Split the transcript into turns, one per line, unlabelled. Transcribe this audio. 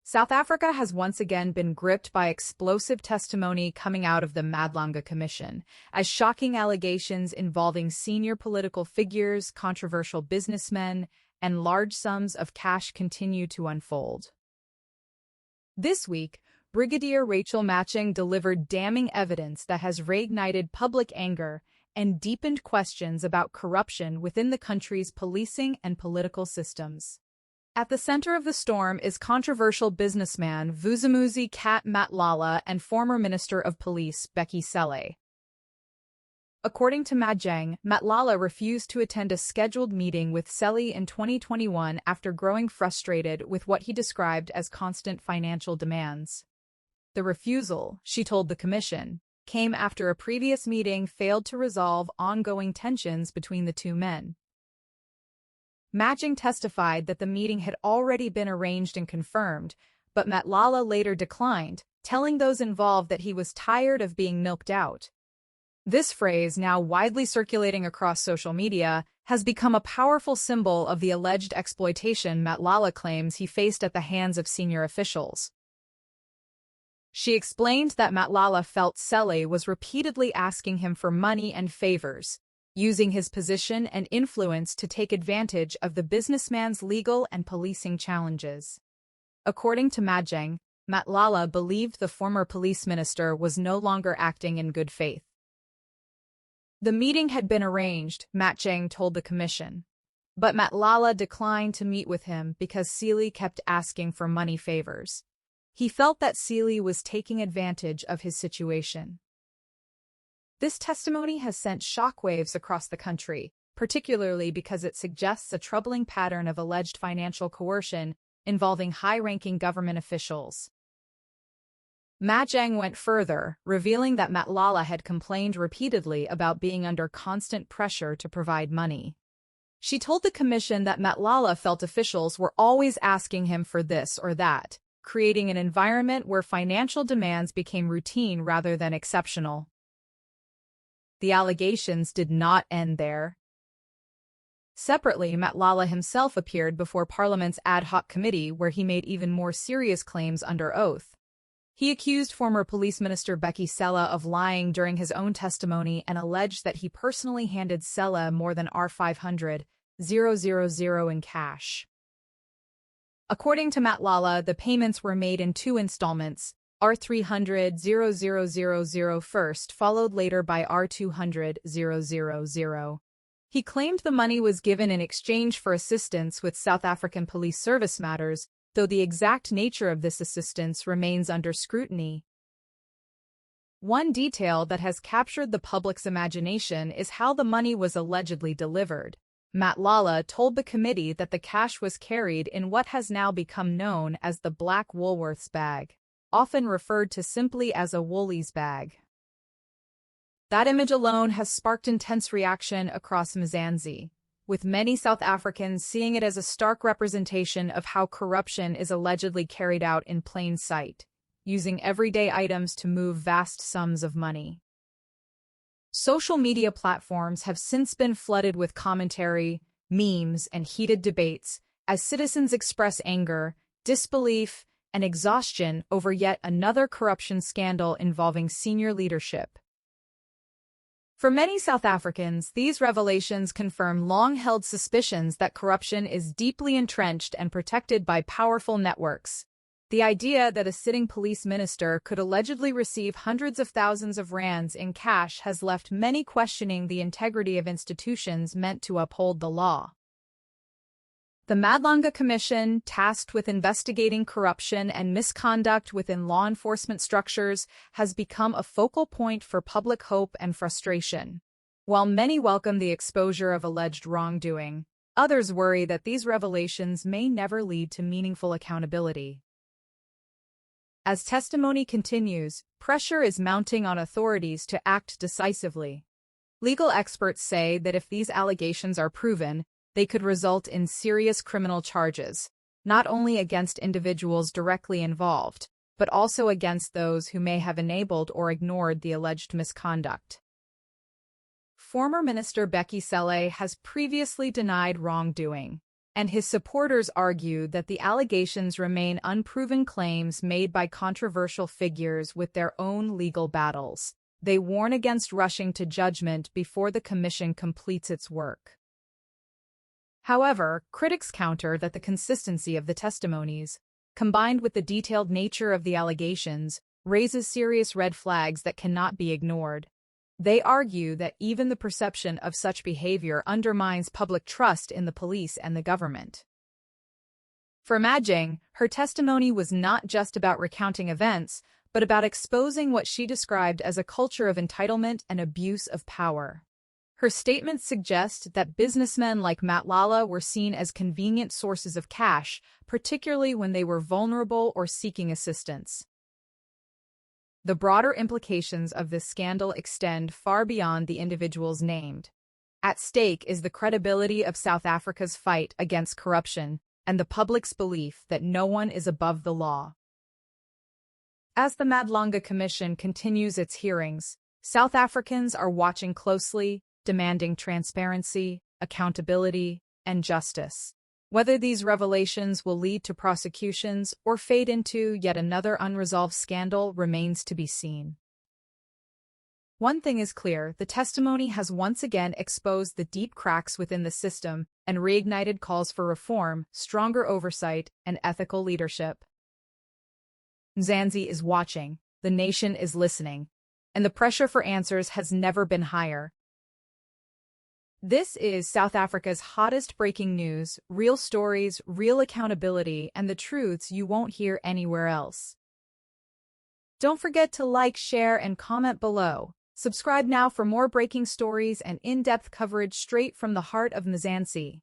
South Africa has once again been gripped by explosive testimony coming out of the Madlanga Commission, as shocking allegations involving senior political figures, controversial businessmen, and large sums of cash continue to unfold. This week, Brigadier Rachel Matjeng delivered damning evidence that has reignited public anger and deepened questions about corruption within the country's policing and political systems. At the center of the storm is controversial businessman Mzansi Cat Matlala and former Minister of Police Bheki Cele. According to Matjeng, Matlala refused to attend a scheduled meeting with Cele in 2021 after growing frustrated with what he described as constant financial demands. The refusal, she told the commission, came after a previous meeting failed to resolve ongoing tensions between the two men. Matjeng testified that the meeting had already been arranged and confirmed, but Matlala later declined, telling those involved that he was tired of being milked out. This phrase, now widely circulating across social media, has become a powerful symbol of the alleged exploitation Matlala claims he faced at the hands of senior officials. She explained that Matlala felt Cele was repeatedly asking him for money and favors, using his position and influence to take advantage of the businessman's legal and policing challenges. According to Matjeng, Matlala believed the former police minister was no longer acting in good faith. The meeting had been arranged, Matjeng told the commission, but Matlala declined to meet with him because Cele kept asking for money favors. He felt that Cele was taking advantage of his situation. This testimony has sent shockwaves across the country, particularly because it suggests a troubling pattern of alleged financial coercion involving high-ranking government officials. Matjeng went further, revealing that Matlala had complained repeatedly about being under constant pressure to provide money. She told the commission that Matlala felt officials were always asking him for this or that, creating an environment where financial demands became routine rather than exceptional. The allegations did not end there. Separately, Matlala himself appeared before Parliament's ad hoc committee where he made even more serious claims under oath. He accused former Police Minister Bheki Cele of lying during his own testimony and alleged that he personally handed Cele more than R500,000 in cash. According to Matlala, the payments were made in two installments, R300,000 first, followed later by R200,000. He claimed the money was given in exchange for assistance with South African police service matters, though the exact nature of this assistance remains under scrutiny. One detail that has captured the public's imagination is how the money was allegedly delivered. Matlala told the committee that the cash was carried in what has now become known as the black Woolworths bag, often referred to simply as a Woolies bag. That image alone has sparked intense reaction across Mzansi, with many South Africans seeing it as a stark representation of how corruption is allegedly carried out in plain sight, using everyday items to move vast sums of money. Social media platforms have since been flooded with commentary, memes, and heated debates as citizens express anger, disbelief, and exhaustion over yet another corruption scandal involving senior leadership. For many South Africans, these revelations confirm long-held suspicions that corruption is deeply entrenched and protected by powerful networks. The idea that a sitting police minister could allegedly receive hundreds of thousands of rands in cash has left many questioning the integrity of institutions meant to uphold the law. The Madlanga Commission, tasked with investigating corruption and misconduct within law enforcement structures, has become a focal point for public hope and frustration. While many welcome the exposure of alleged wrongdoing, others worry that these revelations may never lead to meaningful accountability. As testimony continues, pressure is mounting on authorities to act decisively. Legal experts say that if these allegations are proven, they could result in serious criminal charges, not only against individuals directly involved, but also against those who may have enabled or ignored the alleged misconduct. Former Minister Bheki Cele has previously denied wrongdoing, and his supporters argue that the allegations remain unproven claims made by controversial figures with their own legal battles. They warn against rushing to judgment before the commission completes its work. However, critics counter that the consistency of the testimonies, combined with the detailed nature of the allegations, raises serious red flags that cannot be ignored. They argue that even the perception of such behavior undermines public trust in the police and the government. For Matjeng, her testimony was not just about recounting events, but about exposing what she described as a culture of entitlement and abuse of power. Her statements suggest that businessmen like Matlala were seen as convenient sources of cash, particularly when they were vulnerable or seeking assistance. The broader implications of this scandal extend far beyond the individuals named. At stake is the credibility of South Africa's fight against corruption and the public's belief that no one is above the law. As the Madlanga Commission continues its hearings, South Africans are watching closely, demanding transparency, accountability, and justice. Whether these revelations will lead to prosecutions or fade into yet another unresolved scandal remains to be seen. One thing is clear: the testimony has once again exposed the deep cracks within the system and reignited calls for reform, stronger oversight, and ethical leadership. Mzansi is watching, the nation is listening, and the pressure for answers has never been higher. This is South Africa's hottest breaking news, real stories, real accountability, and the truths you won't hear anywhere else. Don't forget to like, share, and comment below. Subscribe now for more breaking stories and in-depth coverage straight from the heart of Mzansi.